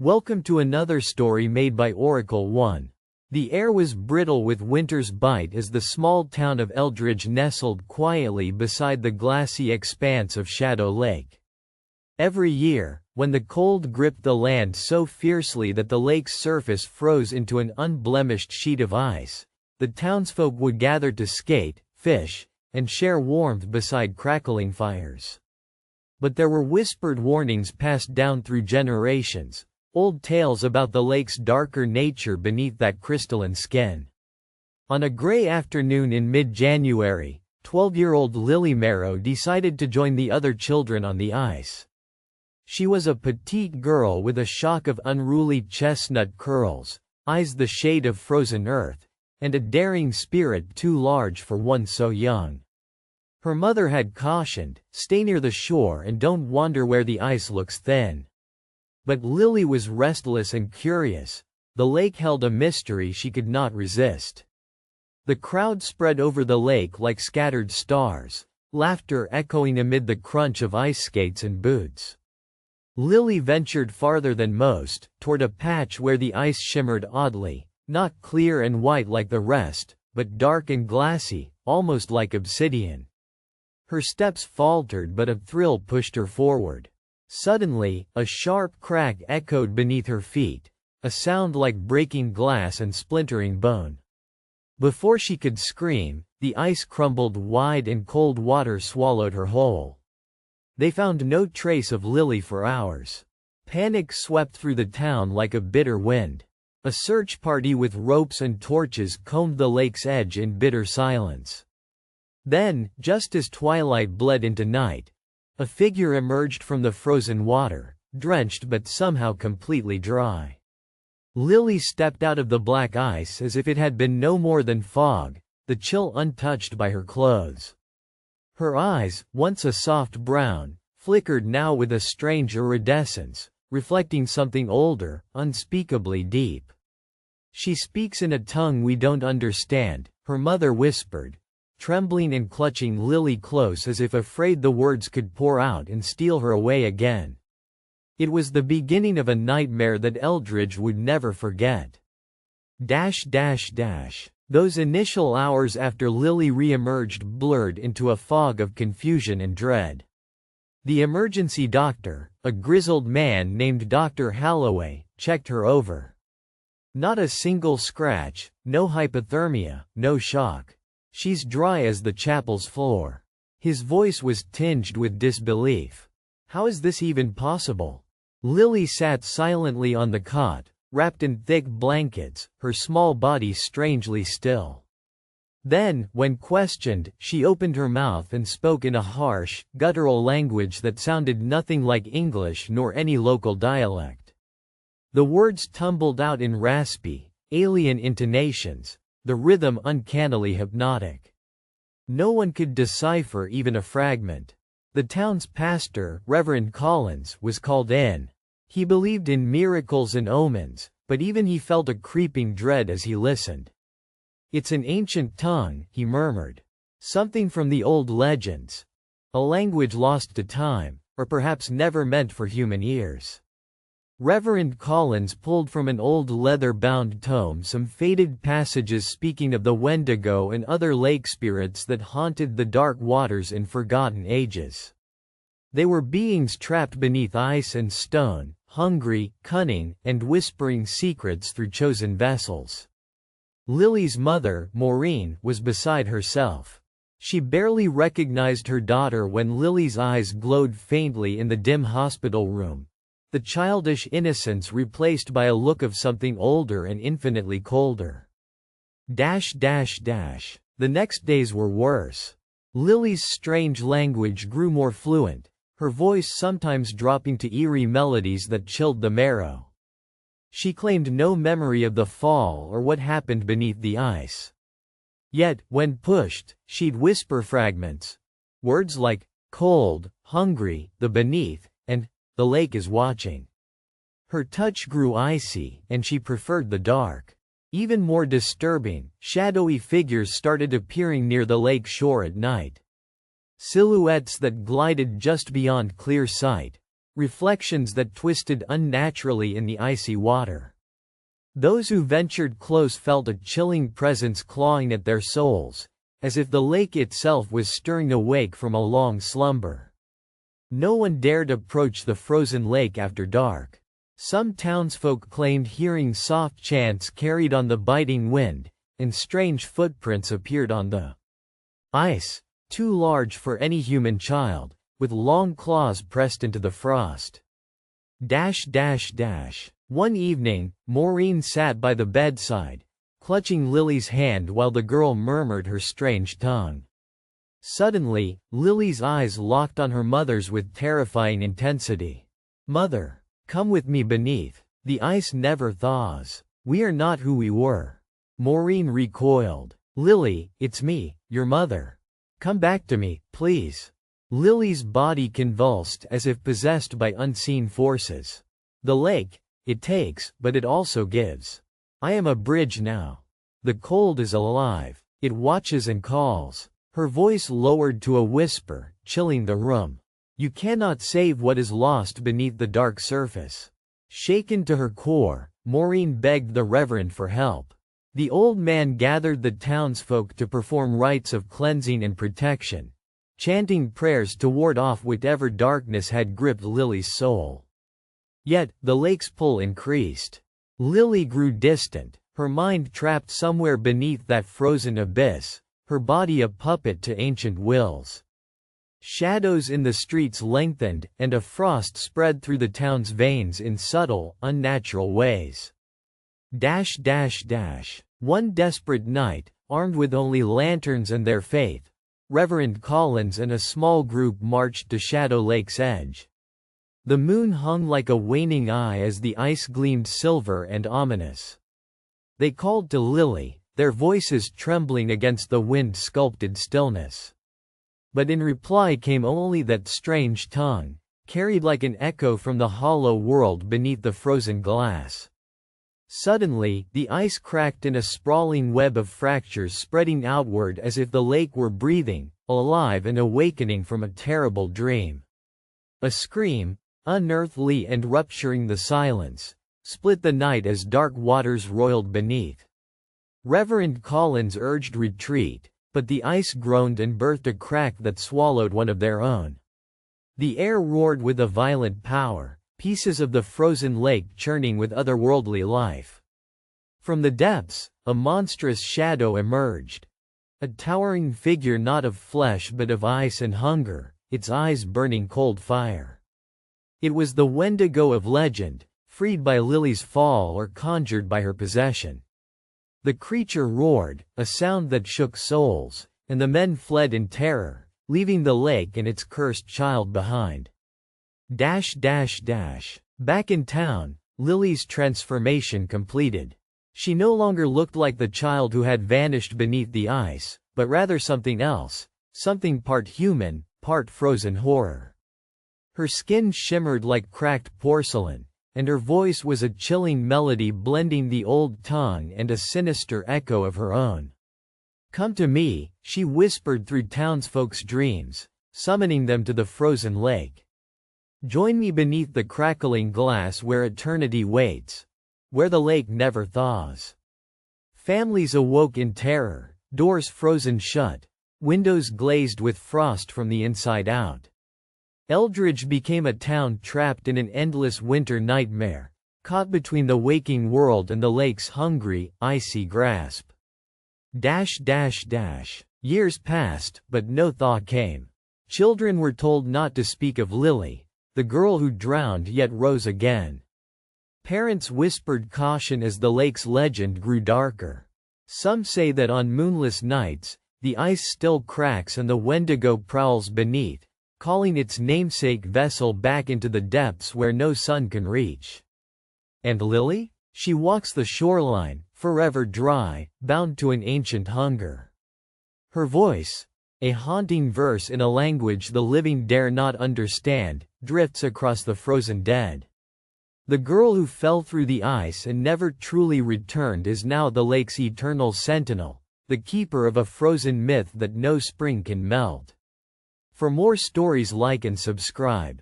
Welcome to another story made by Oracle 1. The air was brittle with winter's bite as the small town of Eldridge nestled quietly beside the glassy expanse of Shadow Lake. Every year, when the cold gripped the land so fiercely that the lake's surface froze into an unblemished sheet of ice, the townsfolk would gather to skate, fish, and share warmth beside crackling fires. But there were whispered warnings passed down through generations. Old tales about the lake's darker nature beneath that crystalline skin. On a gray afternoon in mid-January, 12-year-old Lily Marrow decided to join the other children on the ice. She was a petite girl with a shock of unruly chestnut curls, eyes the shade of frozen earth, and a daring spirit too large for one so young. Her mother had cautioned, "Stay near the shore and don't wander where the ice looks thin." But Lily was restless and curious. The lake held a mystery she could not resist. The crowd spread over the lake like scattered stars, laughter echoing amid the crunch of ice skates and boots. Lily ventured farther than most, toward a patch where the ice shimmered oddly, not clear and white like the rest, but dark and glassy, almost like obsidian. Her steps faltered, but a thrill pushed her forward. Suddenly, a sharp crack echoed beneath her feet, a sound like breaking glass and splintering bone. Before she could scream, the ice crumbled wide and cold water swallowed her whole. They found no trace of Lily for hours. Panic swept through the town like a bitter wind. A search party with ropes and torches combed the lake's edge in bitter silence. Then, just as twilight bled into night, a figure emerged from the frozen water, drenched but somehow completely dry. Lily stepped out of the black ice as if it had been no more than fog, the chill untouched by her clothes. Her eyes, once a soft brown, flickered now with a strange iridescence, reflecting something older, unspeakably deep. "She speaks in a tongue we don't understand," her mother whispered, trembling and clutching Lily close as if afraid the words could pour out and steal her away again. It was the beginning of a nightmare that Eldridge would never forget. Those initial hours after Lily re-emerged blurred into a fog of confusion and dread. The emergency doctor, a grizzled man named Dr. Halloway, checked her over. Not a single scratch, no hypothermia, no shock. "She's dry as the chapel's floor." His voice was tinged with disbelief. How is this even possible? Lily sat silently on the cot, wrapped in thick blankets, her small body strangely still. Then, when questioned, she opened her mouth and spoke in a harsh, guttural language that sounded nothing like English nor any local dialect. The words tumbled out in raspy, alien intonations, the rhythm uncannily hypnotic. No one could decipher even a fragment. The town's pastor, Reverend Collins, was called in. He believed in miracles and omens, but even he felt a creeping dread as he listened. "It's an ancient tongue," he murmured. "Something from the old legends. A language lost to time, or perhaps never meant for human ears." Reverend Collins pulled from an old leather-bound tome some faded passages speaking of the Wendigo and other lake spirits that haunted the dark waters in forgotten ages. They were beings trapped beneath ice and stone, hungry, cunning, and whispering secrets through chosen vessels. Lily's mother, Maureen, was beside herself. She barely recognized her daughter when Lily's eyes glowed faintly in the dim hospital room. The childish innocence replaced by a look of something older and infinitely colder. The next days were worse. Lily's strange language grew more fluent, her voice sometimes dropping to eerie melodies that chilled the marrow. She claimed no memory of the fall or what happened beneath the ice. Yet, when pushed, she'd whisper fragments. Words like, cold, hungry, the beneath, and the lake is watching. Her touch grew icy, and she preferred the dark. Even more disturbing, shadowy figures started appearing near the lake shore at night. Silhouettes that glided just beyond clear sight, reflections that twisted unnaturally in the icy water. Those who ventured close felt a chilling presence clawing at their souls, as if the lake itself was stirring awake from a long slumber. No one dared approach the frozen lake after dark. Some townsfolk claimed hearing soft chants carried on the biting wind, and strange footprints appeared on the ice, too large for any human child, with long claws pressed into the frost. One evening, Maureen sat by the bedside, clutching Lily's hand while the girl murmured her strange tongue. Suddenly, Lily's eyes locked on her mother's with terrifying intensity. "Mother, come with me beneath. The ice never thaws. We are not who we were." Maureen recoiled. "Lily, it's me, your mother. Come back to me, please." Lily's body convulsed as if possessed by unseen forces. "The lake, it takes, but it also gives. I am a bridge now. The cold is alive. It watches and calls." Her voice lowered to a whisper, chilling the room. "You cannot save what is lost beneath the dark surface." Shaken to her core, Maureen begged the Reverend for help. The old man gathered the townsfolk to perform rites of cleansing and protection, chanting prayers to ward off whatever darkness had gripped Lily's soul. Yet, the lake's pull increased. Lily grew distant, her mind trapped somewhere beneath that frozen abyss, her body a puppet to ancient wills. Shadows in the streets lengthened, and a frost spread through the town's veins in subtle, unnatural ways. One desperate night, armed with only lanterns and their faith, Reverend Collins and a small group marched to Shadow Lake's edge. The moon hung like a waning eye as the ice gleamed silver and ominous. They called to Lily, their voices trembling against the wind-sculpted stillness. But in reply came only that strange tongue, carried like an echo from the hollow world beneath the frozen glass. Suddenly, the ice cracked in a sprawling web of fractures spreading outward as if the lake were breathing, alive and awakening from a terrible dream. A scream, unearthly and rupturing the silence, split the night as dark waters roiled beneath. Reverend Collins urged retreat, but the ice groaned and birthed a crack that swallowed one of their own. The air roared with a violent power, pieces of the frozen lake churning with otherworldly life. From the depths, a monstrous shadow emerged. A towering figure not of flesh but of ice and hunger, its eyes burning cold fire. It was the Wendigo of legend, freed by Lily's fall or conjured by her possession. The creature roared, a sound that shook souls, and the men fled in terror, leaving the lake and its cursed child behind. Back in town, Lily's transformation completed. She no longer looked like the child who had vanished beneath the ice, but rather something else, something part human, part frozen horror. Her skin shimmered like cracked porcelain, and her voice was a chilling melody blending the old tongue and a sinister echo of her own. "Come to me," she whispered through townsfolk's dreams, summoning them to the frozen lake. "Join me beneath the crackling glass where eternity waits, where the lake never thaws." Families awoke in terror, doors frozen shut, windows glazed with frost from the inside out. Eldridge became a town trapped in an endless winter nightmare, caught between the waking world and the lake's hungry, icy grasp. Years passed, but no thaw came. Children were told not to speak of Lily, the girl who drowned yet rose again. Parents whispered caution as the lake's legend grew darker. Some say that on moonless nights, the ice still cracks and the Wendigo prowls beneath, calling its namesake vessel back into the depths where no sun can reach. And Lily? She walks the shoreline, forever dry, bound to an ancient hunger. Her voice, a haunting verse in a language the living dare not understand, drifts across the frozen dead. The girl who fell through the ice and never truly returned is now the lake's eternal sentinel, the keeper of a frozen myth that no spring can melt. For more stories, like and subscribe.